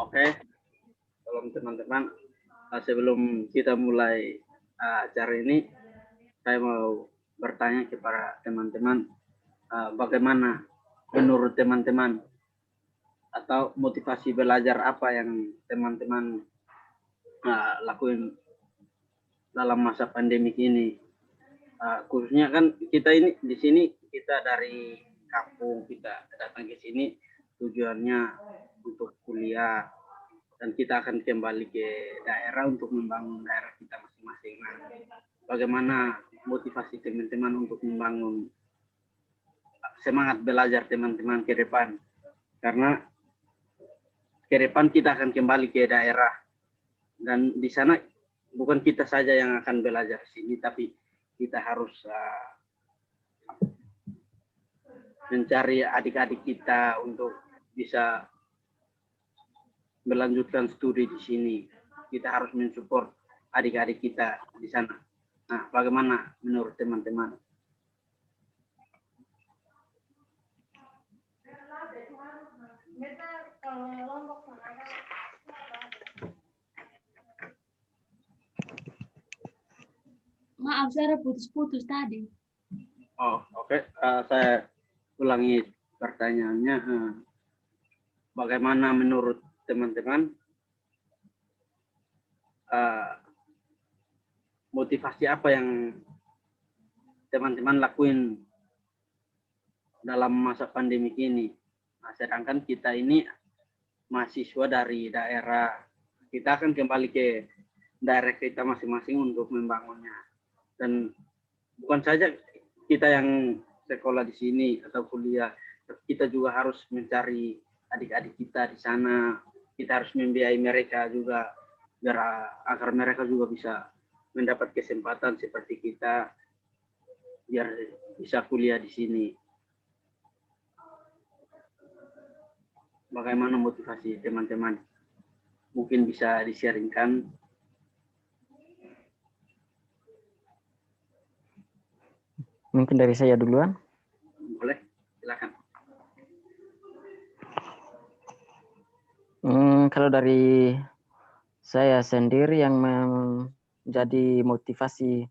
Oke. Salam teman-teman. Sebelum kita mulai acara ini, saya mau bertanya kepada teman-teman, bagaimana menurut teman-teman atau motivasi belajar apa yang teman-teman lakuin dalam masa pandemi ini. Khususnya kan kita ini di sini, kita dari kampung, kita datang ke sini tujuannya untuk kuliah, dan kita akan kembali ke daerah untuk membangun daerah kita masing-masing. Nah, bagaimana motivasi teman-teman untuk membangun semangat belajar teman-teman ke depan? Karena ke depan kita akan kembali ke daerah, dan di sana bukan kita saja yang akan belajar di sini, tapi kita harus mencari adik-adik kita untuk bisa melanjutkan studi di sini. Kita harus mensupport adik-adik kita di sana. Nah, bagaimana menurut teman-teman? Maaf, saya putus-putus tadi. Oh, oke. Saya ulangi pertanyaannya. Bagaimana menurut teman-teman motivasi apa yang teman-teman lakuin dalam masa pandemi ini? Nah, sedangkan kita ini mahasiswa dari daerah, kita akan kembali ke daerah kita masing-masing untuk membangunnya. Dan bukan saja kita yang sekolah di sini atau kuliah, kita juga harus mencari adik-adik kita di sana. Kita harus membiayai mereka juga, agar mereka juga bisa mendapat kesempatan seperti kita, biar bisa kuliah di sini. Bagaimana motivasi teman-teman? Mungkin bisa di-sharingkan. Mungkin dari saya duluan. Boleh, silakan. Kalau dari saya sendiri yang menjadi motivasi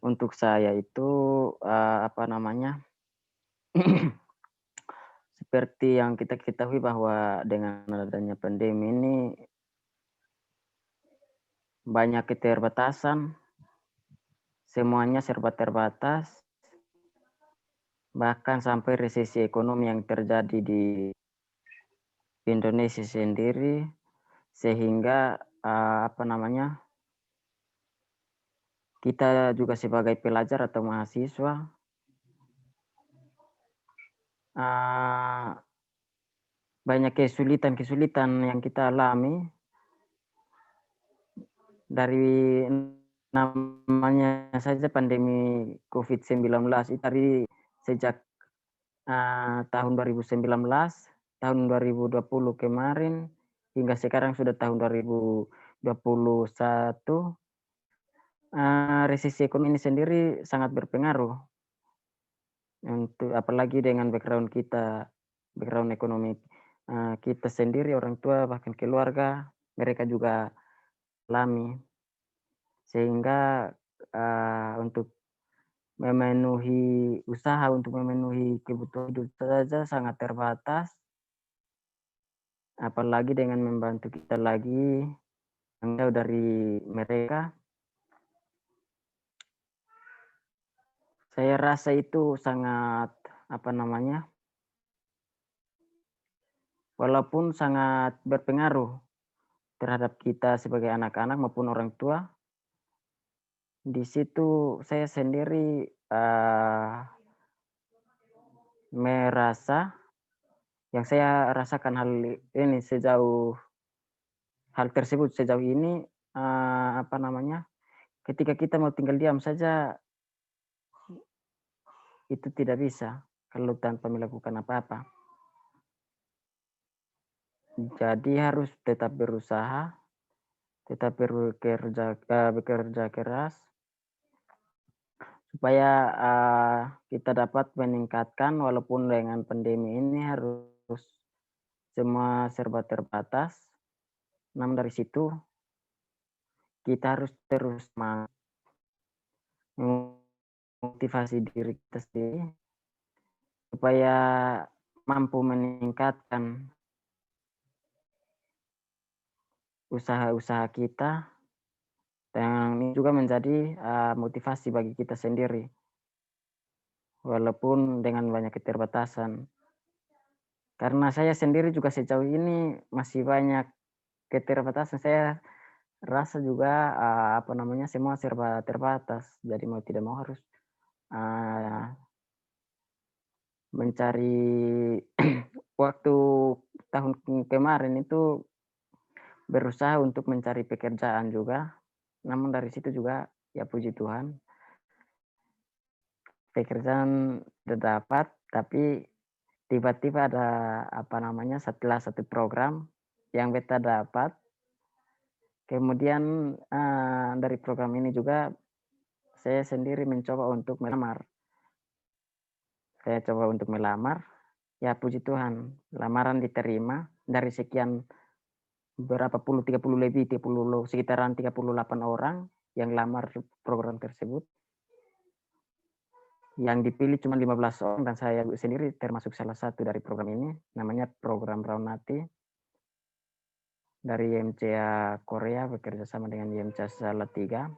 untuk saya itu seperti yang kita ketahui bahwa dengan adanya pandemi ini banyak keterbatasan, semuanya serba terbatas, bahkan sampai resesi ekonomi yang terjadi di Indonesia sendiri, sehingga kita juga sebagai pelajar atau mahasiswa banyak kesulitan yang kita alami. Dari namanya saja pandemi COVID-19 itu dari sejak tahun 2019, tahun 2020 kemarin, hingga sekarang sudah tahun 2021, resesi ekonomi ini sendiri sangat berpengaruh. Untuk apalagi dengan background ekonomi kita sendiri, orang tua bahkan keluarga, mereka juga alami, sehingga untuk memenuhi kebutuhan hidup saja sangat terbatas, apalagi dengan membantu kita lagi yang jauh dari mereka. Saya rasa itu sangat walaupun sangat berpengaruh terhadap kita sebagai anak-anak maupun orang tua. Di situ saya sendiri merasa, yang saya rasakan hal tersebut sejauh ini, ketika kita mau tinggal diam saja itu tidak bisa kalau tanpa melakukan apa-apa. Jadi harus tetap berusaha, tetap bekerja keras, supaya kita dapat meningkatkan, walaupun dengan pandemi ini harus semua serba terbatas. Namun dari situ kita harus terus memotivasi diri kita sendiri supaya mampu meningkatkan usaha-usaha kita, dan ini juga menjadi motivasi bagi kita sendiri walaupun dengan banyak keterbatasan. Karena saya sendiri juga sejauh ini masih banyak keterbatasan. Saya rasa juga semua serba terbatas. Jadi mau tidak mau harus mencari waktu tahun kemarin itu berusaha untuk mencari pekerjaan juga. Namun dari situ juga ya puji Tuhan pekerjaan sudah dapat, tapi tiba-tiba ada setelah satu program yang beta dapat, kemudian dari program ini juga saya sendiri mencoba untuk melamar. Saya coba untuk melamar, ya puji Tuhan, lamaran diterima dari sekian berapa puluh, 30 lebih, sekitaran 38 orang yang lamar program tersebut. Yang dipilih cuma 15 orang dan saya sendiri termasuk salah satu dari program ini, namanya program Raunati dari YMCA Korea bekerja sama dengan YMCA Salatiga,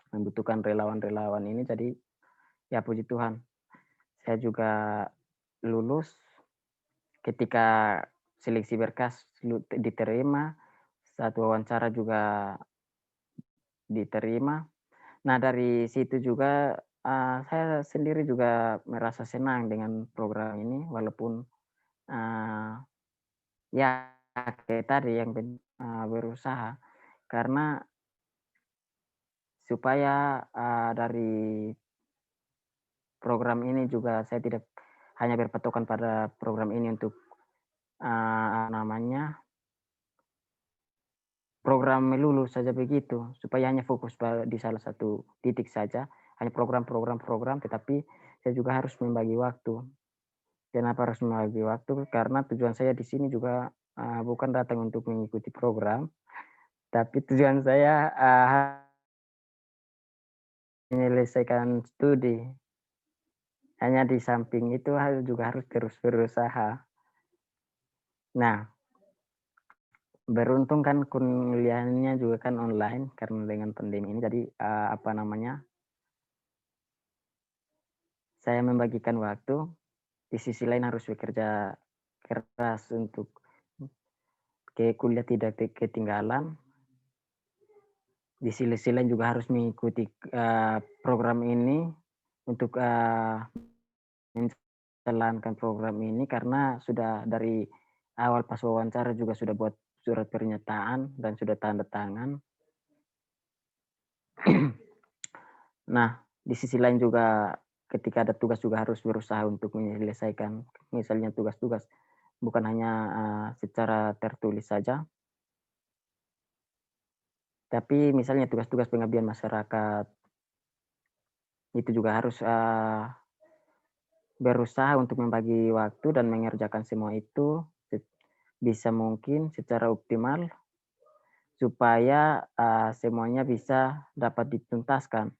membutuhkan relawan-relawan ini. Jadi ya puji Tuhan, saya juga lulus ketika seleksi berkas diterima, saat wawancara juga diterima. Nah dari situ juga saya sendiri juga merasa senang dengan program ini, walaupun ya kayak tadi yang berusaha, karena supaya dari program ini juga saya tidak hanya berpatokan pada program ini untuk program melulu saja begitu, supaya hanya fokus di salah satu titik saja, hanya program, tetapi saya juga harus membagi waktu. Kenapa harus membagi waktu? Karena tujuan saya di sini juga bukan datang untuk mengikuti program, tapi tujuan saya menyelesaikan studi. Hanya di samping itu juga harus terus berusaha. Nah, beruntung kan kuliahnya juga kan online karena dengan pandemi ini. Jadi saya membagikan waktu. Di sisi lain harus bekerja keras untuk ke kuliah tidak ketinggalan. Di sisi lain juga harus mengikuti program ini untuk menjalankan program ini, karena sudah dari awal pas wawancara juga sudah buat surat pernyataan dan sudah tanda tangan. Nah, di sisi lain juga ketika ada tugas juga harus berusaha untuk menyelesaikan, misalnya tugas-tugas bukan hanya secara tertulis saja, tapi misalnya tugas-tugas pengabdian masyarakat itu juga harus berusaha untuk membagi waktu dan mengerjakan semua itu bisa mungkin secara optimal supaya semuanya bisa dapat dituntaskan.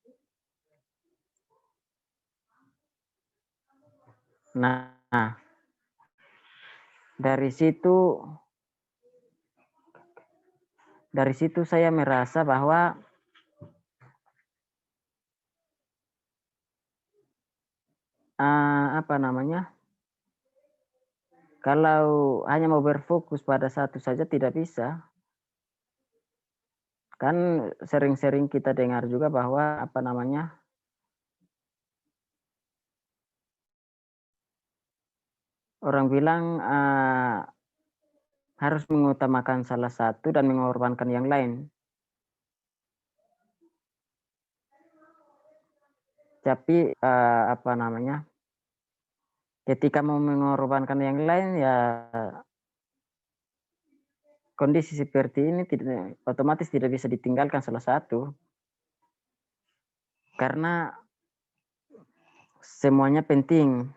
Nah, dari situ saya merasa bahwa kalau hanya mau berfokus pada satu saja tidak bisa. Kan sering-sering kita dengar juga bahwa orang bilang harus mengutamakan salah satu dan mengorbankan yang lain. Tapi ketika mau mengorbankan yang lain, ya kondisi seperti ini otomatis tidak bisa ditinggalkan salah satu, karena semuanya penting.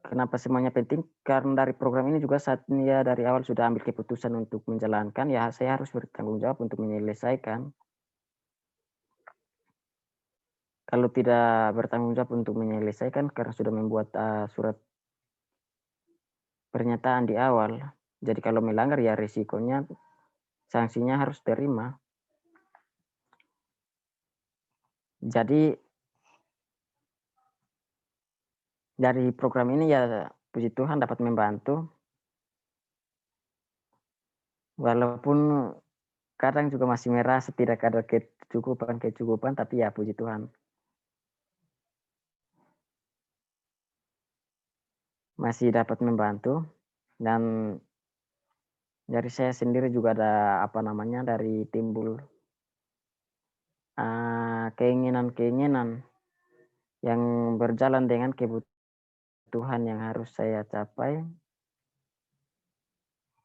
Kenapa semuanya penting? Karena dari program ini juga saat ini ya dari awal sudah ambil keputusan untuk menjalankan, ya saya harus bertanggung jawab untuk menyelesaikan. Kalau tidak bertanggung jawab untuk menyelesaikan karena sudah membuat surat pernyataan di awal. Jadi kalau melanggar ya risikonya sanksinya harus terima. Jadi dari program ini ya puji Tuhan dapat membantu. Walaupun kadang juga masih merasa tidak ada kecukupan, tapi ya puji Tuhan. Masih dapat membantu, dan dari saya sendiri juga ada dari timbul keinginan-keinginan yang berjalan dengan kebutuhan yang harus saya capai,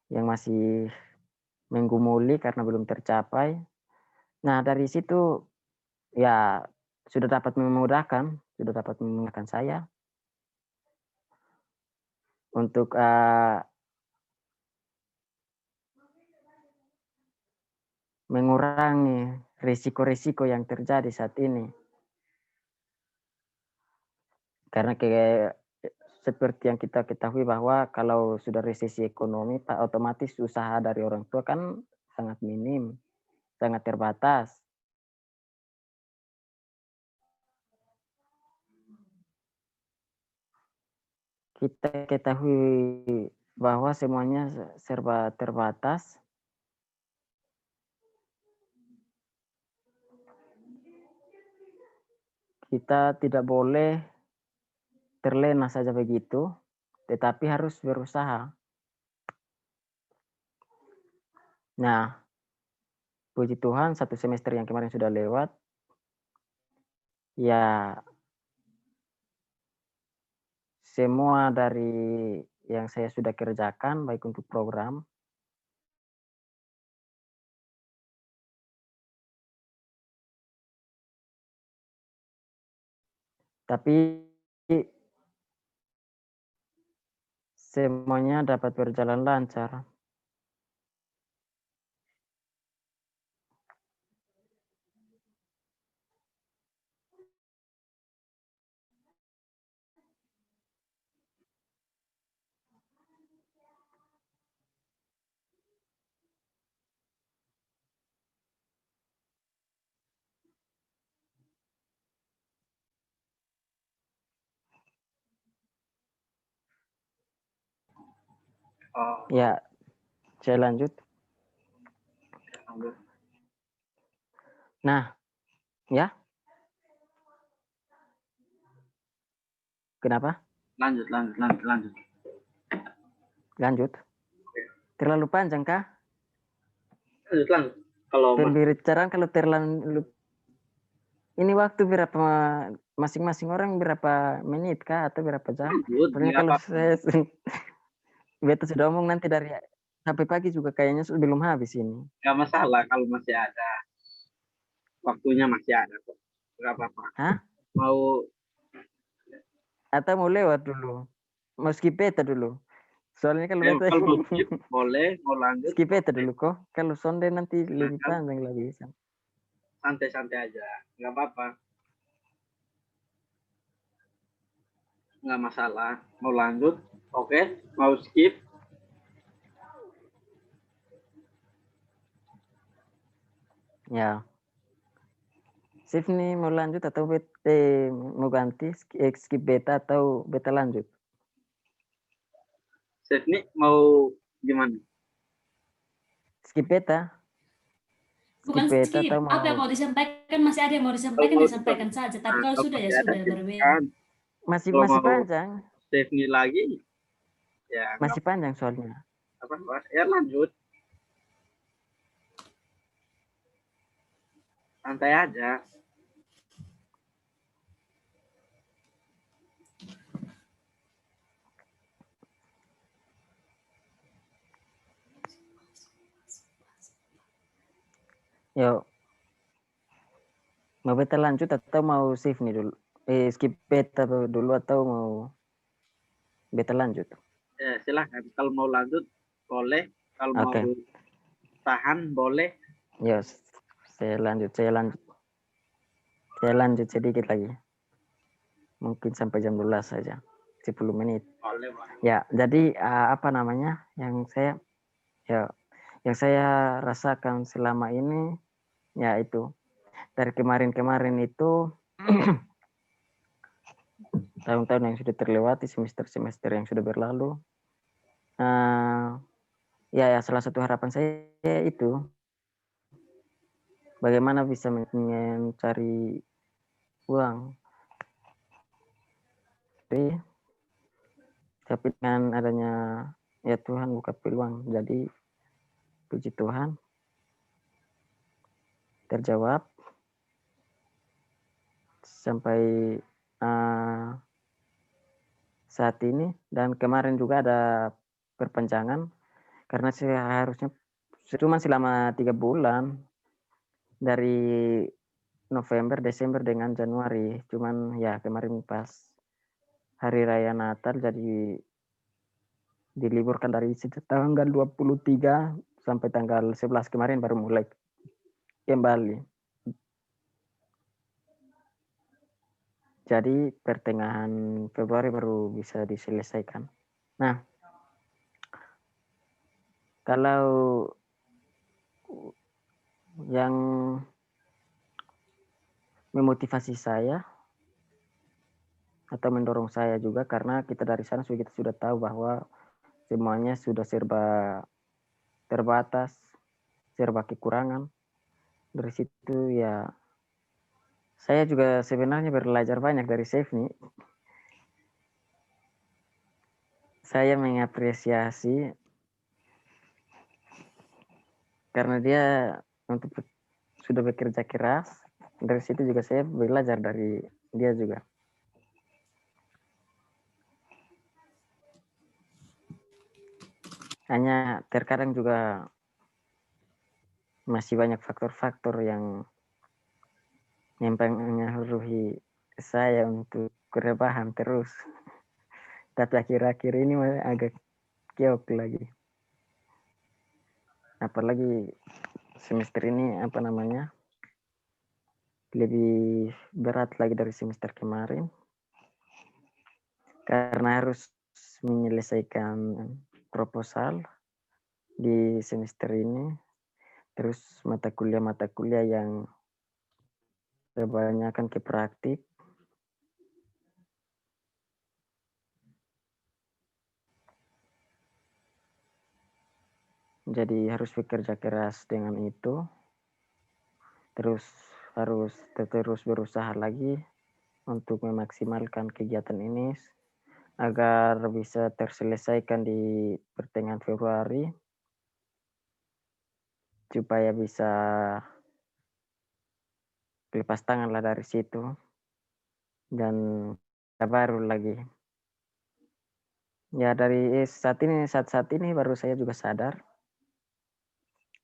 yang masih menggumuli karena belum tercapai. Nah dari situ ya sudah dapat memudahkan saya untuk mengurangi risiko-risiko yang terjadi saat ini. Karena seperti yang kita ketahui bahwa kalau sudah resesi ekonomi, otomatis usaha dari orang tua kan sangat minim, sangat terbatas. Kita ketahui bahwa semuanya serba terbatas. Kita tidak boleh terlena saja begitu, tetapi harus berusaha. Nah, puji Tuhan 1 semester yang kemarin sudah lewat. Ya, semua dari yang saya sudah kerjakan, baik untuk program, tapi semuanya dapat berjalan lancar. Oh, Ya, saya lanjut. Nah, ya. Kenapa? lanjut. Lanjut. Terlalu panjang kah? Lanjut. Kalau Pembicaraan kalau terlalu ini waktu berapa masing-masing orang berapa menit kah atau berapa jam? lanjut, Soalnya nggak kalau apa-apa. saya beta sudah omong nanti dari sampai pagi juga kayaknya belum habis ini. Nggak masalah kalau masih ada waktunya, masih ada kok. Nggak apa-apa. Hah? Mau Atau mau lewat dulu? Mau skip beta dulu? Soalnya kalau beta kalau mau skip boleh, mau lanjut skip beta boleh. dulu kok. Kalau sonde nanti Nah, lebih kan panjang lah bisa. santai-santai aja, nggak apa-apa, nggak masalah. Mau lanjut, oke. Mau skip, Ya. Sif nih mau lanjut atau mau ganti skip beta atau beta lanjut? Save nih mau gimana? Skip beta? Bukan Skip beta skip, atau apa yang mau mau disampaikan, masih ada yang mau Kalau disampaikan, mau disampaikan saja. Tapi nah, kalau kalau sudah ya masih ada sudah, berbeda. silakan. masih Kalau mau panjang? save nih lagi, ya nggak Masih panjang soalnya. apa-apa. Ya lanjut, santai aja. Yuk, mau beta lanjut atau mau save nih dulu? Skip beta dulu atau mau beta lanjut. Ya, silahkan. Kalau mau lanjut, boleh. Kalau mau Oke. tahan, boleh. Yes, saya lanjut sedikit lagi. Mungkin sampai jam 12 saja. 10 menit. Boleh, boleh. Ya, jadi apa namanya yang saya rasakan selama ini, ya itu dari kemarin-kemarin itu tahun-tahun yang sudah terlewati, semester-semester yang sudah berlalu. Ya, salah satu harapan saya itu bagaimana bisa mencari uang. Tapi dengan adanya ya Tuhan buka peluang, jadi puji Tuhan terjawab sampai saat ini. Dan kemarin juga ada perpanjangan karena seharusnya cuma selama 3 bulan dari November, Desember dengan Januari. Cuman ya kemarin pas hari raya Natal jadi diliburkan dari tanggal 23 sampai tanggal 11 kemarin baru mulai kembali. Jadi pertengahan Februari baru bisa diselesaikan. Nah, kalau yang memotivasi saya atau mendorong saya juga karena kita dari sana kita sudah tahu bahwa semuanya sudah serba terbatas, serba kekurangan. Dari situ ya saya juga sebenarnya belajar banyak dari Chef nih. Saya mengapresiasi karena dia untuk sudah bekerja keras. Dari situ juga saya belajar dari dia juga. Hanya terkadang juga masih banyak faktor-faktor yang mempengaruhi saya untuk rebahan terus. Tapi akhir-akhir ini agak keok lagi. Apalagi semester ini lebih berat lagi dari semester kemarin. Karena harus menyelesaikan proposal di semester ini. Terus mata kuliah yang kebanyakan ke praktik. Jadi harus bekerja keras dengan itu. Terus harus terus berusaha lagi untuk memaksimalkan kegiatan ini agar bisa terselesaikan di pertengahan Februari supaya bisa lepas tangan lah dari situ dan baru lagi. Ya dari saat ini baru saya juga sadar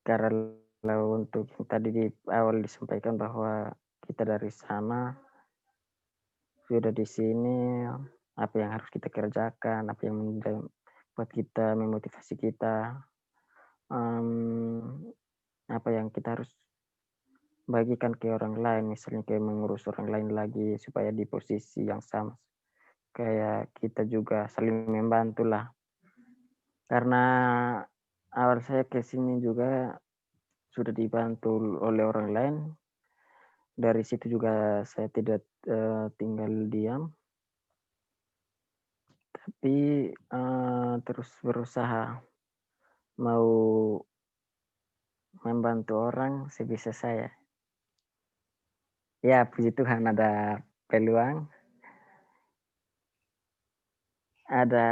karena untuk yang tadi di awal disampaikan bahwa kita dari sana sudah di sini, apa yang harus kita kerjakan, apa yang buat kita memotivasi kita, apa yang kita harus bagikan ke orang lain, misalnya kayak mengurus orang lain lagi supaya di posisi yang sama kayak kita juga saling membantu lah. Karena awal saya ke sini juga sudah dibantu oleh orang lain. Dari situ juga saya tidak tinggal diam, tapi terus berusaha mau membantu orang sebisa saya. Ya, puji Tuhan ada peluang, ada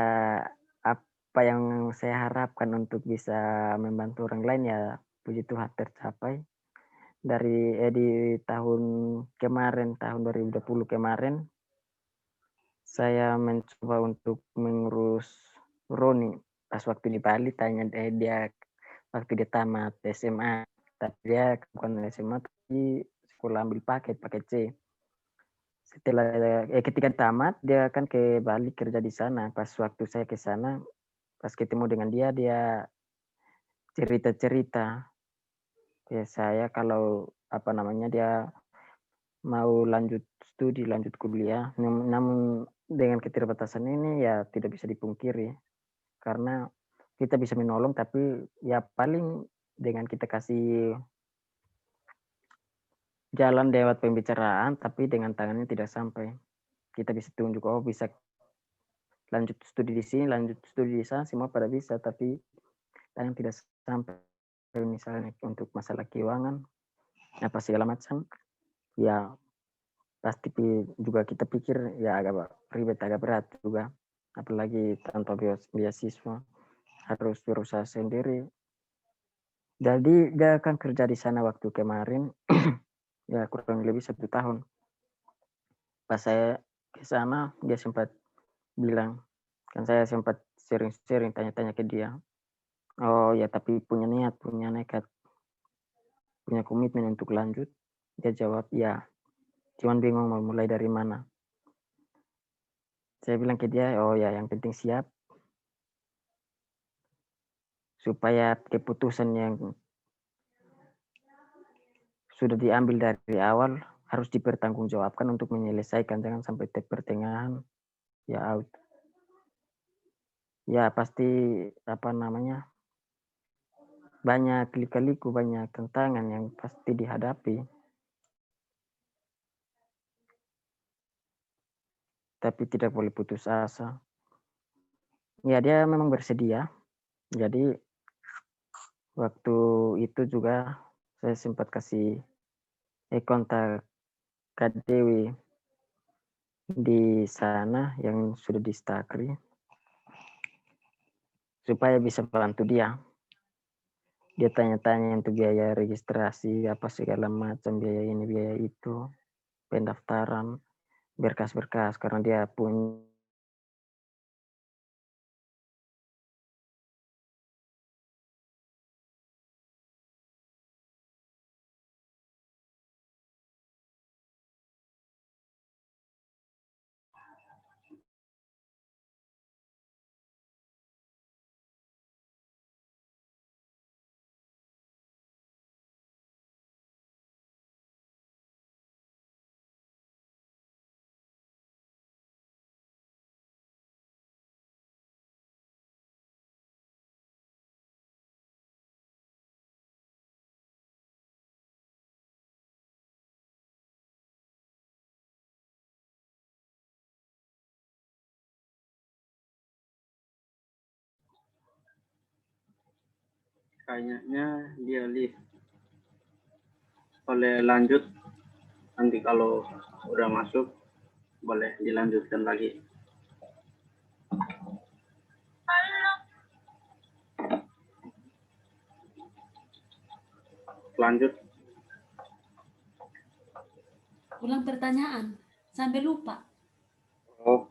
apa yang saya harapkan untuk bisa membantu orang lain ya puji Tuhan tercapai. Di tahun kemarin, tahun 2020 kemarin, saya mencoba untuk mengurus Roni pas waktu di Bali, tanya dia waktu dia tamat SMA, tapi dia bukan SMA tapi sekolah ambil paket C. ketika tamat dia kan ke Bali kerja di sana. Pas waktu saya ke sana, pas ketemu dengan dia cerita-cerita ke saya kalau apa namanya dia mau lanjut studi, lanjut kuliah. Namun dengan keterbatasan ini ya tidak bisa dipungkiri karena kita bisa menolong tapi ya paling dengan kita kasih jalan lewat pembicaraan tapi dengan tangannya tidak sampai. Kita bisa tunjuk oh bisa lanjut studi di sini, lanjut studi di sana semua pada bisa tapi tangan tidak sampai misalnya untuk masalah keuangan apa segala macam ya pasti juga kita pikir ya agak ribet agak berat juga apalagi tanpa beasiswa harus berusaha sendiri jadi dia akan kerja di sana waktu kemarin ya kurang lebih 1 tahun pas saya ke sana dia sempat bilang kan saya sempat sering tanya-tanya ke dia oh ya tapi punya niat punya nekat punya komitmen untuk lanjut dia jawab ya cuman bingung mau mulai dari mana. Saya bilang ke dia, oh ya yang penting siap. Supaya keputusan yang sudah diambil dari awal harus dipertanggungjawabkan untuk menyelesaikan. Jangan sampai pertengahan ya out. Ya pasti apa namanya banyak lika-liku, banyak tantangan yang pasti dihadapi. Tapi tidak boleh putus asa. Ya dia memang bersedia. Jadi waktu itu juga saya sempat kasih kontak Kak Dewi di sana yang sudah di Stakri supaya bisa bantu dia. Dia tanya-tanya untuk biaya registrasi apa segala macam biaya ini biaya itu pendaftaran berkas-berkas karena dia punya Kayaknya dia lift. Boleh lanjut nanti kalau udah masuk boleh dilanjutkan lagi. Lanjut. Ulang pertanyaan sampai lupa. Oh.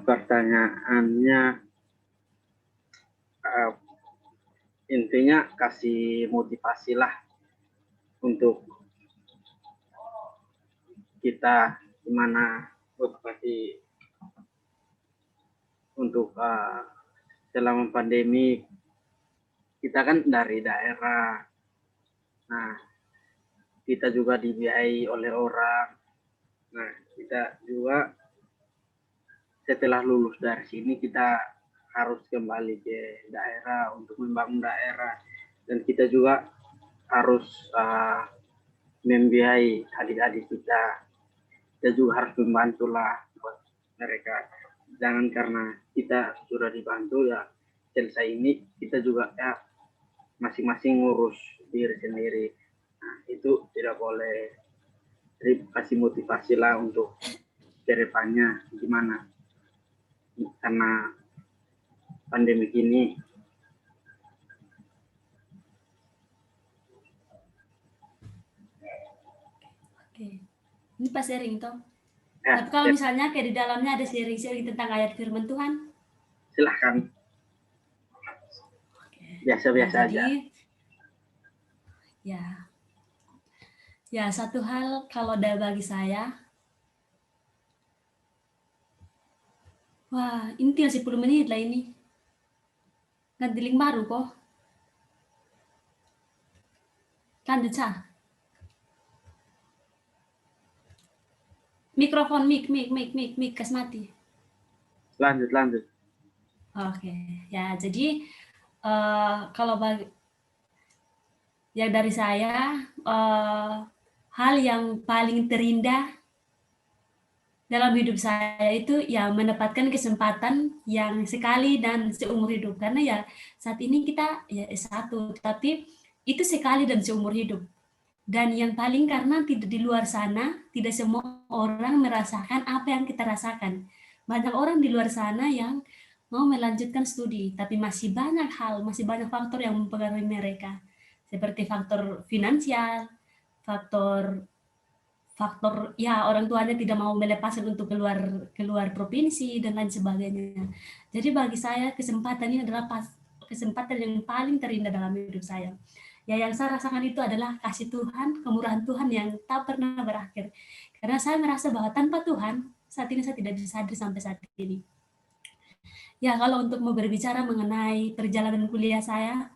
Pertanyaannya intinya kasih motivasi lah untuk kita gimana motivasi untuk selama pandemi kita kan dari daerah. Nah, kita juga dibiayai oleh orang. Nah, kita juga setelah lulus dari sini kita harus kembali ke daerah untuk membangun daerah dan kita juga harus membiayai adik-adik kita. Kita juga harus membantulah buat mereka. Jangan karena kita sudah dibantu ya selesai ini kita juga ya masing-masing ngurus diri sendiri. Nah, itu tidak boleh. Jadi kasih motivasi lah untuk kedepannya gimana karena pandemi ini. Oke. Ini pas sharing toh. Ya, Tapi kalau misalnya kayak di dalamnya ada sharing-sharing tentang ayat firman Tuhan, silahkan. Biasa-biasa aja. ya. Ya, satu hal kalau bagi saya, wah, ini tinggal 10 menit lah ini. Ganti link baru kok. Lanjut, Sa. Mikrofon, mic, kas mati. Lanjut. Oke, ya jadi kalau bagi ya dari saya hal yang paling terindah dalam hidup saya itu ya mendapatkan kesempatan yang sekali dan seumur hidup, karena ya saat ini kita ya S1 tapi itu sekali dan seumur hidup. Dan yang paling karena tidak di luar sana tidak semua orang merasakan apa yang kita rasakan. Banyak orang di luar sana yang mau melanjutkan studi tapi masih banyak faktor yang mempengaruhi mereka, seperti faktor finansial, faktor faktor ya orang tuanya tidak mau melepaskan untuk keluar provinsi dan lain sebagainya. Jadi bagi saya kesempatan ini adalah kesempatan yang paling terindah dalam hidup saya. Ya yang saya rasakan itu adalah kasih Tuhan, kemurahan Tuhan yang tak pernah berakhir. Karena saya merasa bahwa tanpa Tuhan saat ini saya tidak bisa hadir sampai saat ini. Ya kalau untuk mau berbicara mengenai perjalanan kuliah saya,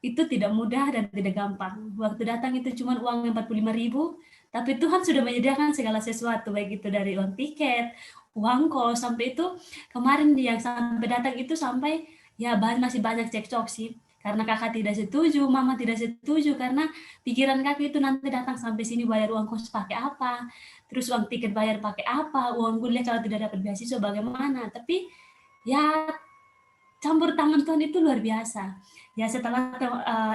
itu tidak mudah dan tidak gampang. Waktu datang itu cuma uang 45.000, tapi Tuhan sudah menyediakan segala sesuatu, baik itu dari uang tiket, uang kos, sampai itu kemarin yang sampai datang itu sampai ya masih banyak cekcok sih. Karena kakak tidak setuju, mama tidak setuju, karena pikiran kakak itu nanti datang sampai sini bayar uang kos pakai apa, terus uang tiket bayar pakai apa, uang kuliah kalau tidak dapat beasiswa bagaimana. Tapi ya campur tangan Tuhan itu luar biasa. Ya setelah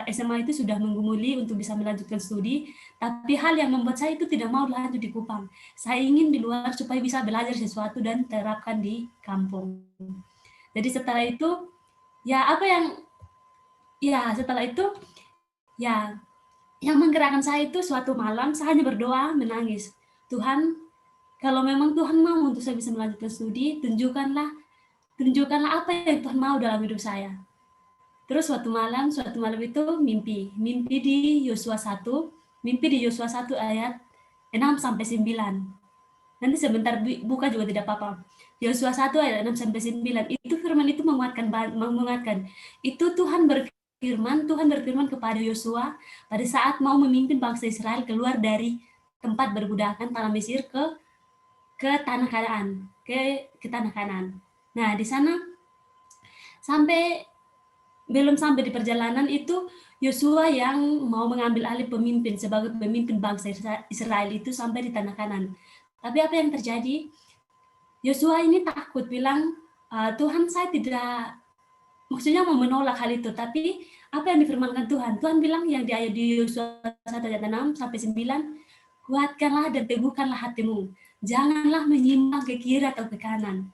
SMA itu sudah menggumuli untuk bisa melanjutkan studi, tapi hal yang membuat saya itu tidak mau lanjut di Kupang. Saya ingin di luar supaya bisa belajar sesuatu dan terapkan di kampung. Jadi setelah itu, setelah itu, ya yang menggerakkan saya itu suatu malam saya hanya berdoa menangis. Tuhan, kalau memang Tuhan mau untuk saya bisa melanjutkan studi, tunjukkanlah apa yang Tuhan mau dalam hidup saya. Terus suatu malam itu mimpi di Yosua 1 ayat 6 sampai 9. Nanti sebentar buka juga tidak apa-apa. Yosua 1 ayat 6 sampai 9 itu firman itu menguatkan. Itu Tuhan berfirman kepada Yosua pada saat mau memimpin bangsa Israel keluar dari tempat perbudakan tanah Mesir ke tanah Kanaan, ke tanah Kanaan. Nah, di sana belum sampai di perjalanan itu Yosua yang mau mengambil alih sebagai pemimpin bangsa Israel itu sampai di tanah Kanaan. Tapi apa yang terjadi? Yosua ini takut, bilang, Tuhan saya tidak, maksudnya mau menolak hal itu, tapi apa yang difirmankan Tuhan? Tuhan bilang yang di ayat di Yosua 1 ayat 6 sampai 9, kuatkanlah dan teguhkanlah hatimu, janganlah menyimpang ke kiri atau ke kanan.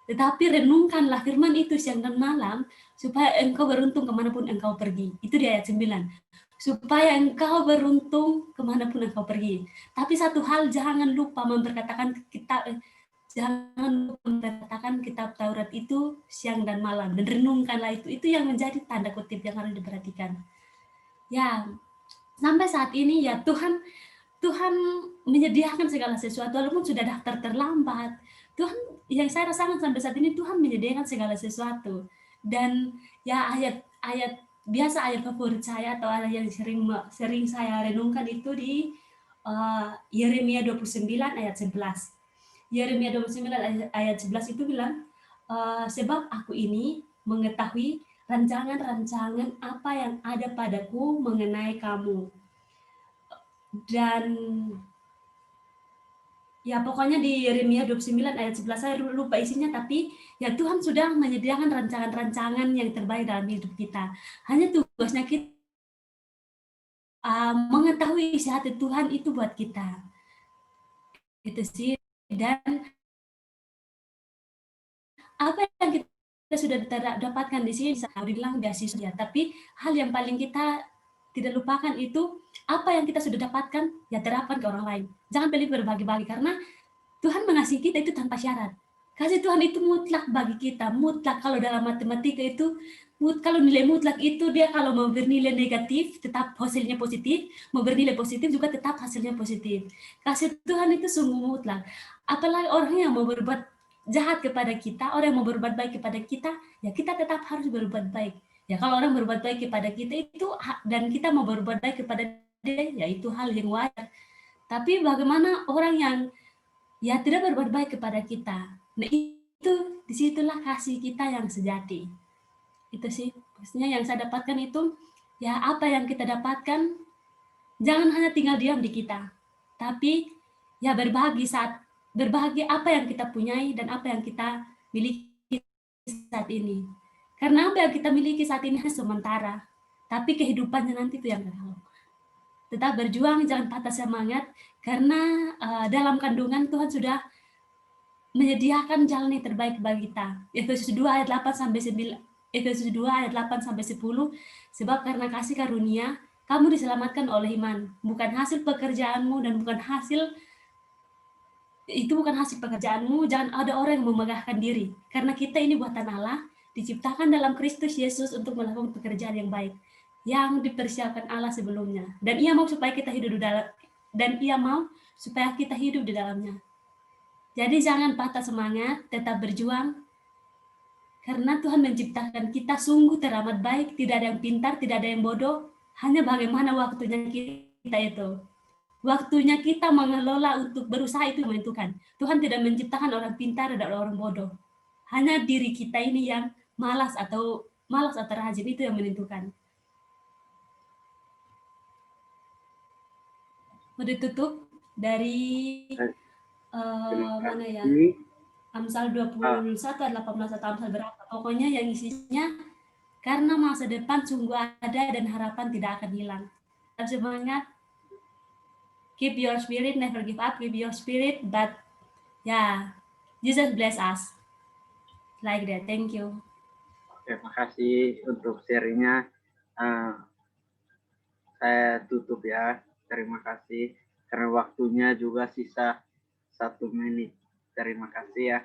Tetapi renungkanlah firman itu siang dan malam, supaya engkau beruntung kemanapun engkau pergi. Itu di ayat 9. Supaya engkau beruntung kemanapun engkau pergi. Tapi satu hal, jangan lupa memperkatakan kitab Taurat itu siang dan malam. Dan renungkanlah itu. Itu yang menjadi tanda kutip yang harus diperhatikan. Ya, sampai saat ini ya Tuhan menyediakan segala sesuatu, walaupun sudah daftar terlambat. Tuhan, yang saya rasakan sampai saat ini, Tuhan menyediakan segala sesuatu. Dan ya ayat favorit saya atau ayat yang sering saya renungkan itu di Yeremia 29 ayat 11. Yeremia 29 ayat 11 itu bilang, sebab aku ini mengetahui rancangan-rancangan apa yang ada padaku mengenai kamu. Dan ya pokoknya di Yeremia 29 ayat 11 saya lupa isinya, tapi ya Tuhan sudah menyediakan rancangan-rancangan yang terbaik dalam hidup kita. Hanya tugasnya kita mengetahui isi hati Tuhan itu buat kita. Itu sih. Dan apa yang kita sudah dapatkan di sini, saya bilang beasiswa, tapi hal yang paling kita tidak lupakan itu apa yang kita sudah dapatkan, ya terapkan ke orang lain. Jangan pilih berbagi-bagi, karena Tuhan mengasihi kita itu tanpa syarat. Kasih Tuhan itu mutlak bagi kita, mutlak. Kalau dalam matematika itu kalau nilai mutlak itu dia kalau mau bernilai negatif tetap hasilnya positif, mau bernilai positif juga tetap hasilnya positif. Kasih Tuhan itu sungguh mutlak. Apalagi orang yang mau berbuat jahat kepada kita, orang yang mau berbuat baik kepada kita, ya kita tetap harus berbuat baik. Ya kalau orang berbuat baik kepada kita itu dan kita mau berbuat baik kepada dia, ya itu hal yang wajar. Tapi bagaimana orang yang ya tidak berbuat baik kepada kita? Nah itu disitulah kasih kita yang sejati. Itu sih maksudnya yang saya dapatkan itu, ya apa yang kita dapatkan jangan hanya tinggal diam di kita, tapi ya berbagi apa yang kita punyai dan apa yang kita miliki saat ini. Karena apa yang kita miliki saat ini hanya sementara, tapi kehidupannya nanti itu yang kekal. Tetap berjuang, jangan patah semangat, karena dalam kandungan Tuhan sudah menyediakan jalan yang terbaik bagi kita. Efesus 2 ayat 8 sampai 9, Efesus 2 ayat 8 sampai 10, sebab karena kasih karunia kamu diselamatkan oleh iman, bukan hasil pekerjaanmu dan bukan hasil pekerjaanmu, jangan ada orang yang memegahkan diri. Karena kita ini buatan Allah, diciptakan dalam Kristus Yesus untuk melakukan pekerjaan yang baik yang dipersiapkan Allah sebelumnya. Dan Ia mau supaya kita hidup di dalamnya. Jadi jangan patah semangat, tetap berjuang, karena Tuhan menciptakan kita sungguh teramat baik, tidak ada yang pintar, tidak ada yang bodoh, hanya bagaimana waktunya kita itu. Waktunya kita mengelola untuk berusaha itu menentukan. Tuhan tidak menciptakan orang pintar dan orang bodoh. Hanya diri kita ini yang malas atau rajin, itu yang menentukan. Mau ditutup dari Terima mana ya? kasih. Amsal 21 ayat 18 atau Amsal berapa? Pokoknya yang isinya, karena masa depan sungguh ada dan harapan tidak akan hilang. Tetap semangat. Keep your spirit, never give up. Keep your spirit, but yeah, Jesus bless us. Like that. Thank you. Terima kasih untuk sharingnya. Saya tutup ya. Terima kasih. Karena waktunya juga sisa 1 menit. Terima kasih ya.